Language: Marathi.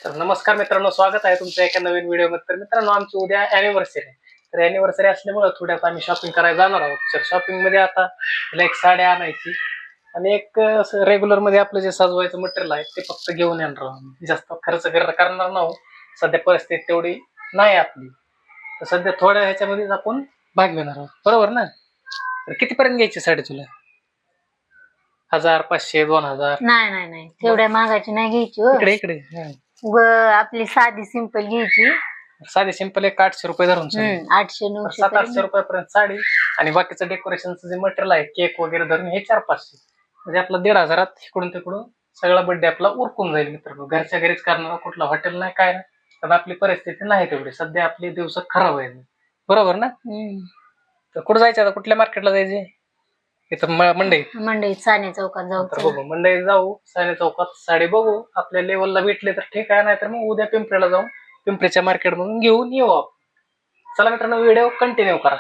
तर नमस्कार मित्रांनो, स्वागत आहे तुमच्या एका नवीन व्हिडिओमध्ये. तर मित्रांनो, आमची उद्या अॅनिव्हर्सरी आहे. तर अॅनिव्हर्सरी असल्यामुळे थोड्यात आम्ही शॉपिंग करायला जाणार आहोत. तर शॉपिंग मध्ये आता तिला एक साडी आणायची आणि एक रेग्युलर मध्ये आपलं जे सजवायचं मटेरियल आहे ते फक्त घेऊन येणार आहोत. जास्त खर्च करणार नाही. सध्या परिस्थिती तेवढी नाही आपली. तर सध्या थोड्या ह्याच्यामध्येच आपण भाग घेणार आहोत, बरोबर ना? तर कितीपर्यंत घ्यायची साडी तुला? 1000, 500, 2000? नाही नाही नाही, तेवढ्या महागाची नाही घ्यायची हो. इकडे इकडे आपली साधी सिंपल घ्यायची. साधी सिंपल एक 800 रुपये धरून चालेल. 800-900 700-800 रुपयापर्यंत साडी आणि बाकीचं डेकोरेशनचं जे मटेरियल आहे, केक वगैरे धरून हे 400-500, म्हणजे आपलं 1500 इकडून तिकडून सगळा बर्थडे आपला उरकून जाईल मित्रांनो. घरच्या घरीच करणार, कुठला हॉटेल नाही, काय नाही. कारण आपली परिस्थिती नाही तेवढी, सध्या आपली दिवस खराब आहे, बरोबर ना? तर कुठं जायचं आता? कुठल्या मार्केटला जायचे? इथं मंडई साने चौकात जाऊ. तर बघू, मंडई जाऊ, साने चौकात साडी बघू, आपल्या लेवलला भेटले तर ठीक आहे, नाही तर मग उद्या पिंपरीला जाऊ, पिंपरीच्या मार्केट मधून घेऊन येऊ आपण. चला मित्रांनो, व्हिडिओ कंटिन्यू करा.